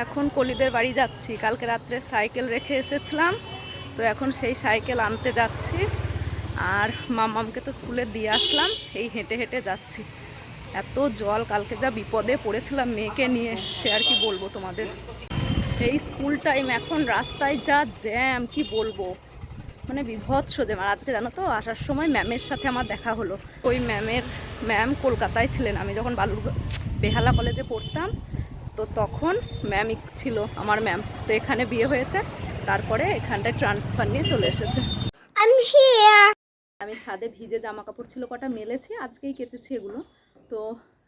এখন কলিদের বাড়ি যাচ্ছি। কালকে রাত্রে সাইকেল রেখে এসেছিলাম, তো এখন সেই সাইকেল আনতে যাচ্ছি। আর মাম্মামকে তো স্কুলে দিয়ে আসলাম, এই হেঁটে হেঁটে যাচ্ছি। এত জল, কালকে যা বিপদে পড়েছিলাম মেয়েকে নিয়ে, সে আর কি বলবো তোমাদের। এই স্কুল টাইম, এখন রাস্তায় যা জ্যাম কি বলবো, মানে বিভৎস জ্যাম। আর আজকে জানো তো, আসার সময় ম্যামের সাথে আমার দেখা হলো। ওই ম্যাম কলকাতায় ছিলেন, আমি যখন বেহালা কলেজে পড়তাম, তো তখন ম্যামই ছিল আমার ম্যাম। তো এখানে বিয়ে হয়েছে, তারপরে এখানটায় ট্রান্সফার নিয়ে চলে এসেছে। আমি ছাদে ভিজে জামা কাপড় ছিল কটা মেলেছি, আজকেই কেচেছি এগুলো। তো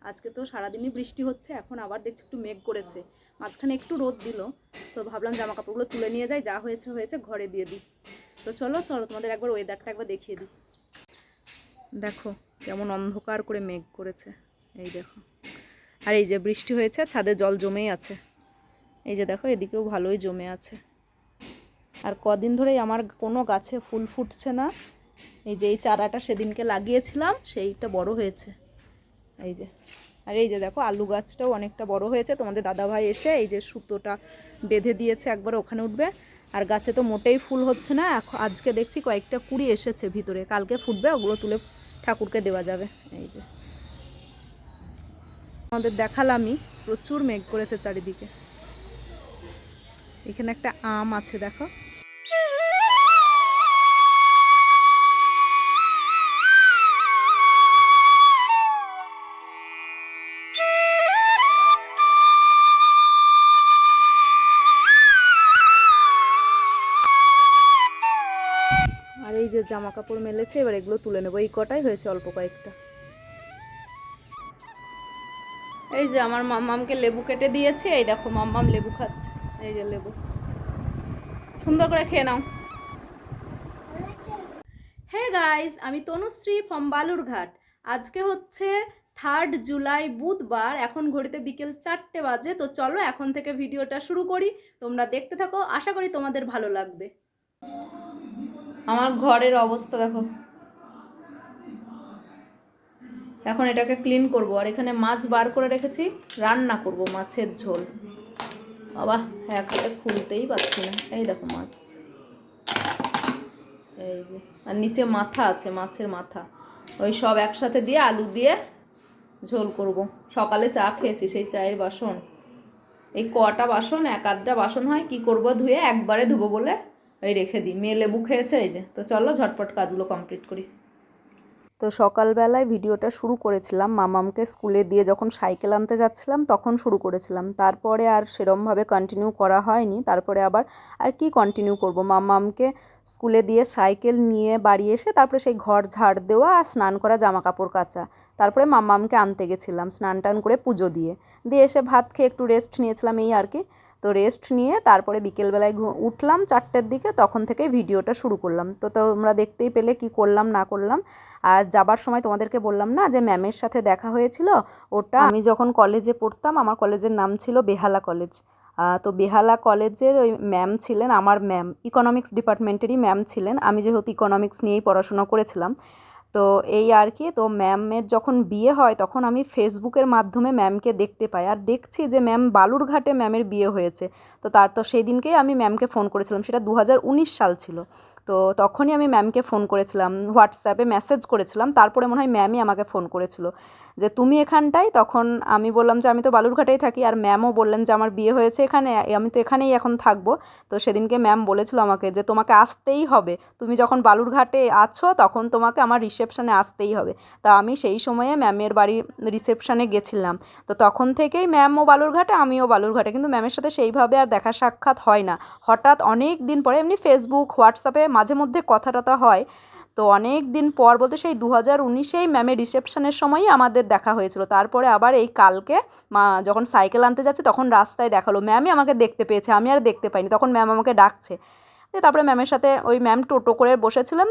আজকে তো সারাদিনই বৃষ্টি হচ্ছে, এখন আবার দেখছি একটু মেঘ করেছে, মাঝখানে একটু রোদ দিল। তো ভাবলাম জামা কাপড়গুলো তুলে নিয়ে যাই, যা হয়েছে হয়েছে, ঘরে দিয়ে দিই। তো চলো তোমাদের একবার ওয়েদারটা একবার দেখিয়ে দিই। দেখো কেমন অন্ধকার করে মেঘ করেছে, এই দেখো। আর এই যে বৃষ্টি হয়েছে, ছাদে জল জমেই আছে। এই যে দেখো, এদিকেও ভালোই জমে আছে। আর কদিন ধরেই আমার কোনো গাছে ফুল ফুটছে না। এই যে এই চারাটা সেদিনকে লাগিয়েছিলাম, সেইটা বড় হয়েছে, এই যে। আর এই যে দেখো, আলু গাছটাও অনেকটা বড় হয়েছে। তোমাদের দাদাভাই এসে এই যে সুতোটা বেঁধে দিয়েছে, একবার ওখানে উঠবে। আর গাছে তো মোটেই ফুল হচ্ছে না। আজকে দেখছি কয়েকটা কুড়ি এসেছে ভিতরে, কালকে ফুটবে, ওগুলো তুলে ঠাকুরকে দেওয়া যাবে। এই যে আমাদের দেখালামই, প্রচুর মেঘ করেছে চারিদিকে। এখানে একটা আম আছে দেখো। আর এই যে জামা কাপড় মেলেছে, এবার এগুলো তুলে নেবো। এই কটাই হয়েছে, অল্প কয়েকটা। এই যে আমার মাম্মামকে লেবু কেটে দিয়েছি, এই দেখো মাম্মাম লেবু খাচ্ছে। এই যে লেবু, সুন্দর করে খেয়ে নাও। হে গাইস, আমি তনুশ্রী ফ্রম বালুরঘাট। আজকে হচ্ছে 3 জুলাই বুধবার, এখন ঘড়িতে বিকেল 4টে বাজে। তো চলো এখন থেকে ভিডিওটা শুরু করি, তোমরা দেখতে থাকো, আশা করি তোমাদের ভালো লাগবে। আমার ঘরের অবস্থা দেখো। এখন এটাকে ক্লিন করব, আর এখানে মাছ বার করে রেখেছি, রান্না করব মাছের ঝোল। বাবা এক হাতে খুলতেই পারছি না। এই দেখো মাছ, এই যে। আর নিচে মাথা আছে, মাছের মাথা, ওই সব একসাথে দিয়ে আলু দিয়ে ঝোল করব। সকালে চা খেয়েছি, সেই চায়ের বাসন, এই কটা বাসন, এক আধটা বাসন হয়, কি করব ধুয়ে, একবারে ধুবো বলে এই রেখে দিই। মেয়ে লেবু খেয়েছে, এই যে। তো চলো ঝটপট কাজগুলো কমপ্লিট করি। তো সকালবেলায় ভিডিওটা শুরু করেছিলাম মামামকে স্কুলে দিয়ে, যখন সাইকেল আনতে যাচ্ছিলাম তখন শুরু করেছিলাম। তারপরে আর সেরমভাবে কন্টিনিউ করা হয়নি। তারপরে আবার আর কি কন্টিনিউ করব, মামামকে স্কুলে দিয়ে সাইকেল নিয়ে বাড়ি এসে তারপরে সেই ঘর ঝাড় দেওয়া আর স্নান করা, জামা কাপড় কাচা। তারপরে মামামকে আনতে গেছিলাম, স্নান টান করে পুজো দিয়ে এসে ভাত খেয়ে একটু রেস্ট নিয়েছিলাম, এই আর কি। তো রেস্ট নিয়ে তারপরে বিকেলবেলায় উঠলাম 4টের দিকে, তখন থেকে ভিডিওটা শুরু করলাম। তো তোমরা দেখতেই পেলে কি করলাম না করলাম। আর যাবার সময় তোমাদেরকে বললাম না যে ম্যামের সাথে দেখা হয়েছিল, ওটা আমি যখন কলেজে পড়তাম, আমার কলেজের নাম ছিল বেহালা কলেজ। তো বেহালা কলেজের ওই ম্যাম ছিলেন আমার ম্যাম, ইকোনমিক্স ডিপার্টমেন্টেরই ম্যাম ছিলেন। আমি যেহেতু ইকোনমিক্স নিয়েই পড়াশোনা করেছিলাম, তো এই আর কি। তো ম্যামের যখন বিয়ে হয় তখন আমি ফেসবুকের মাধ্যমে ম্যামকে দেখতে পাই, আর দেখছি যে ম্যাম বালুরঘাটে ম্যামের বিয়ে হয়েছে। তো সেই দিনকেই আমি ম্যামকে ফোন করেছিলাম, সেটা 2019 সাল ছিল। তো তখনই আমি ম্যামকে ফোন করেছিলাম, হোয়াটসঅ্যাপে মেসেজ করেছিলাম, তারপরে মনে হয় ম্যামই আমাকে ফোন করেছিল যে তুমি এখানটায়। তখন আমি বললাম যে আমি তো বালুরঘাটেই থাকি, আর ম্যামও বললেন যে আমার বিয়ে হয়েছে এখানে, আমি তো এখানেই এখন থাকবো। তো সেদিনকে ম্যাম বলেছিল আমাকে যে তোমাকে আসতেই হবে, তুমি যখন বালুরঘাটে আছো তখন তোমাকে আমার রিসেপশানে আসতেই হবে। তা আমি সেই সময়ে ম্যামের বাড়ির রিসেপশানে গেছিলাম। তো তখন থেকেই ম্যামও বালুরঘাটে, আমিও বালুরঘাটে, কিন্তু ম্যামের সাথে সেইভাবে আর দেখা সাক্ষাৎ হয় না। হঠাৎ অনেক দিন পরে এমনি ফেসবুক হোয়াটসঅ্যাপে মাঝে মধ্যে কথা টথা হয়। তো অনেক দিন পর বলতে সেই 2019-এই ম্যামের রিসেপশনের সময়ই আমাদের দেখা হয়েছিল। তারপরে আবার এই কালকে যখন সাইকেল আনতে যাচ্ছে তখন রাস্তায় দেখালো, ম্যামই আমাকে দেখতে পেয়েছে, আমি আর দেখতে পাইনি। তখন ম্যাম আমাকে ডাকছে। তারপরে ম্যামের সাথে, ওই ম্যাম টোটো করে বসেছিলেন,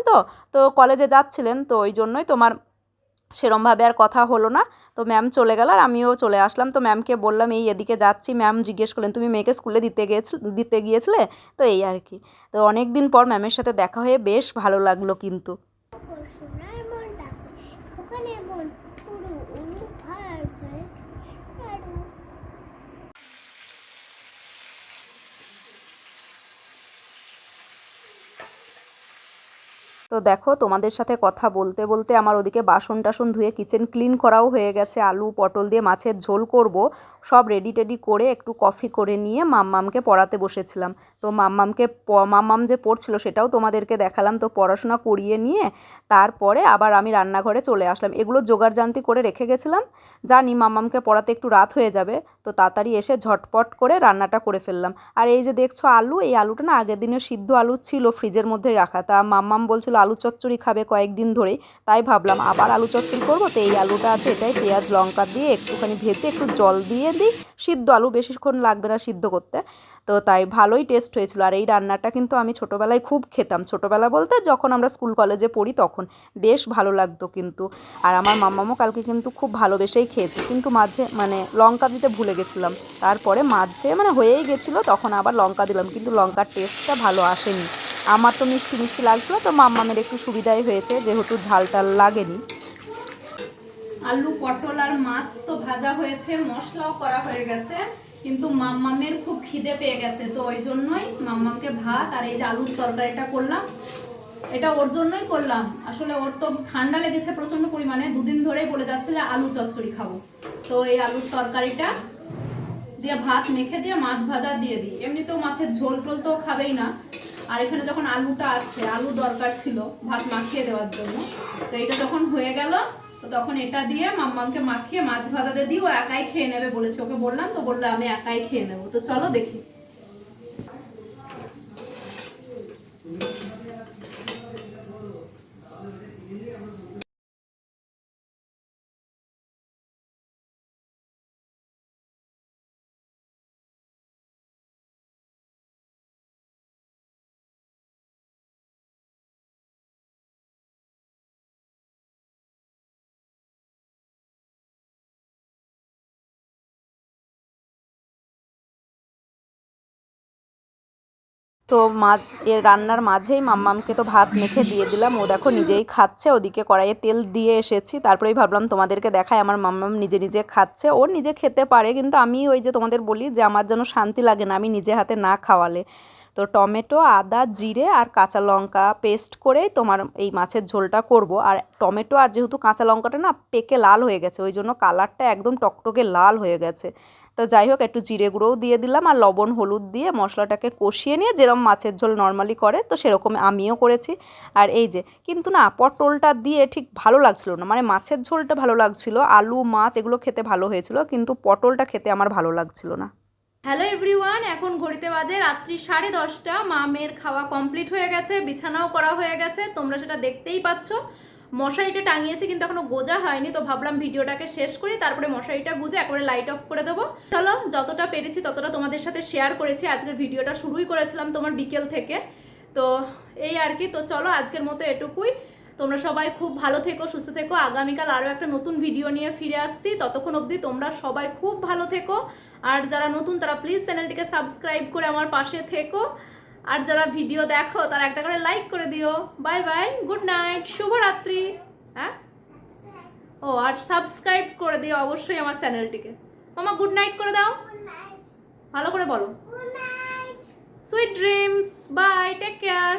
তো কলেজে যাচ্ছিলেন, তো ওই জন্যই তোমার সেরমভাবে আর কথা হলো না। তো ম্যাম চলে গেল আর আমিও চলে আসলাম। তো ম্যামকে বললাম এই এদিকে যাচ্ছি। ম্যাম জিজ্ঞেস করলেন তুমি মেয়েকে স্কুলে দিতে গিয়েছিলে, তো এই আর কি। তো অনেক দিন পর ম্যামের সাথে দেখা হয়ে বেশ ভালো লাগলো কিন্তু। তো দেখো তোমাদের সাথে কথা বলতে বলতে আমার ওদিকে বাসন টাসন ধুয়ে কিচেন ক্লিন করাও হয়ে গেছে। আলু পটল দিয়ে মাছের ঝোল করব, সব রেডি টেডি করে একটু কফি করে নিয়ে মাম্মামকে পড়াতে বসেছিলাম। তো মাম্মাম যে পড়ছিল সেটাও তোমাদেরকে দেখালাম। তো পড়াশোনা করিয়ে নিয়ে তারপরে আবার আমি রান্নাঘরে চলে আসলাম। এগুলো জোগাড়জান্তি করে রেখে গেছিলাম, জানি মাম্মামকে পড়াতে একটু রাত হয়ে যাবে, তো তাড়াতাড়ি এসে ঝটপট করে রান্নাটা করে ফেললাম। আর এই যে দেখছো আলু, এই আলুটা না আগের দিনের সিদ্ধ আলু ছিল ফ্রিজের মধ্যে রাখা, তা মাম্মাম বলছিল আলু চচ্চড়ি খাবে কয়েকদিন ধরেই, তাই ভাবলাম আবার আলু চচ্চড়ি করবো। তো এই আলুটা আছে, এটাই পেঁয়াজ লঙ্কা দিয়ে একটুখানি ভেজে একটু জল দিয়ে দিই, সিদ্ধ আলু বেশিক্ষণ লাগবে না সিদ্ধ করতে, তো তাই ভালোই টেস্ট হয়েছিল। আর এই রান্নাটা কিন্তু আমি ছোটোবেলায় খুব খেতাম, ছোটোবেলা বলতে যখন আমরা স্কুল কলেজে পড়ি তখন বেশ ভালো লাগতো কিন্তু। আর আমার মাম্মামও কালকে কিন্তু খুব ভালোবেসেই খেয়েছে, কিন্তু মাঝে মানে লঙ্কা দিতে ভুলে গেছিলাম, তারপরে মাঝে মানে হয়েই গেছিলো তখন আবার লঙ্কা দিলাম, কিন্তু লঙ্কার টেস্টটা ভালো আসেনি। আমার তো মিষ্টি মিষ্টি লাগছিলো, তো মাম্মামের একটু সুবিধাই হয়েছে যেহেতু ঝাল টাল লাগেনি। আলু পটল আর মাছ তো ভাজা হয়েছে, মশলাও করা হয়ে গেছে, কিন্তু মাম্মামের খুব খিদে পেয়ে গেছে, তো ওই জন্যই মাম্মামকে ভাত আর এই যে আলুর তরকারিটা করলাম। এটা ওর জন্যই করলাম, আসলে ওর তো ঠান্ডা লেগেছে প্রচন্ড পরিমাণে, দুদিন ধরেই বলে যাচ্ছে যে আলু চচ্চড়ি খাবো। তো এই আলুর তরকারিটা দিয়ে ভাত মেখে দিয়ে মাছ ভাজা দিয়ে দিই, এমনিতেও মাছের ঝোল টোল তো খাবেই না, আর এখানে যখন আলুটা আছে, আলু দরকার ছিল ভাত মাখিয়ে দেওয়ার জন্য, তো এটা যখন হয়ে গেল তো তখন এটা দিয়ে মাম্মামকে মাখিয়ে মাছ ভাজাতে দিই, ও একাই খেয়ে নেবে বলেছে, ওকে বললাম তো বললো আমি একাই খেয়ে নেবো। তো চলো দেখি। তো এর রান্নার মাঝেই মাম্মামকে তো ভাত মেখে দিয়ে দিলাম, ও দেখো নিজেই খাচ্ছে, ওদিকে কড়াইয়ে তেল দিয়ে এসেছি, তারপরেই ভাবলাম তোমাদেরকে দেখাই আমার মাম্মাম নিজে নিজে খাচ্ছে। ও নিজে খেতে পারে, কিন্তু আমি ওই যে তোমাদের বলি যে আমার যেন শান্তি লাগে না আমি নিজে হাতে না খাওয়ালে। তো টমেটো আদা জিরে আর কাঁচা লঙ্কা পেস্ট করেই তোমার এই মাছের ঝোলটা করব। আর টমেটো আর যেহেতু কাঁচা লঙ্কাটা না পেকে লাল হয়ে গেছে, ওই জন্য কালারটা একদম টকটকে লাল হয়ে গেছে। তো যাই হোক একটু জিরে গুঁড়োও দিয়ে দিলাম, আর লবণ হলুদ দিয়ে মশলাটাকে কষিয়ে নিয়ে যেরকম মাছের ঝোল নর্মালি করে তো সেরকম আমিও করেছি। আর এই যে কিন্তু না পটলটা দিয়ে ঠিক ভালো লাগছিল না, মানে মাছের ঝোলটা ভালো লাগছিল, আলু মাছ এগুলো খেতে ভালো হয়েছিল, কিন্তু পটলটা খেতে আমার ভালো লাগছিল না। হ্যালো এভরিওয়ান, এখন ঘড়িতে বাজে রাত্রি 10:30। মামের খাওয়া কমপ্লিট হয়ে গেছে, বিছানাও করা হয়ে গেছে, তোমরা সেটা দেখতেই পাচ্ছ। মশারিটা টাঙিয়েছি কিন্তু এখনো গোজা হয়নি, তো ভাবলাম ভিডিওটাকে শেষ করি, তারপরে মশারিটা গুজে একবারে লাইট অফ করে দেবো। চলো যতটা পেরেছি ততটা তোমাদের সাথে শেয়ার করেছি। আজকের ভিডিওটা শুরুই করেছিলাম তোমার বিকেল থেকে, তো এই আর কি। তো চলো আজকের মতো এটুকুই, তোমরা সবাই খুব ভালো থেকো, সুস্থ থেকো। আগামীকাল আরও একটা নতুন ভিডিও নিয়ে ফিরে আসছি, ততক্ষণ অবধি তোমরা সবাই খুব ভালো থেকো। আর যারা নতুন তারা প্লিজ চ্যানেলটিকে সাবস্ক্রাইব করে আমার পাশে থেকো, আর যারা ভিডিও দেখো তারা একটা করে লাইক করে দিও। বাই বাই, গুড নাইট, শুভরাত্রি। হ্যাঁ ও, আর সাবস্ক্রাইব করে দিও অবশ্যই আমার চ্যানেলটিকে। মামা গুড নাইট করে দাও, ভালো করে বলো। Sweet dreams, bye, take care.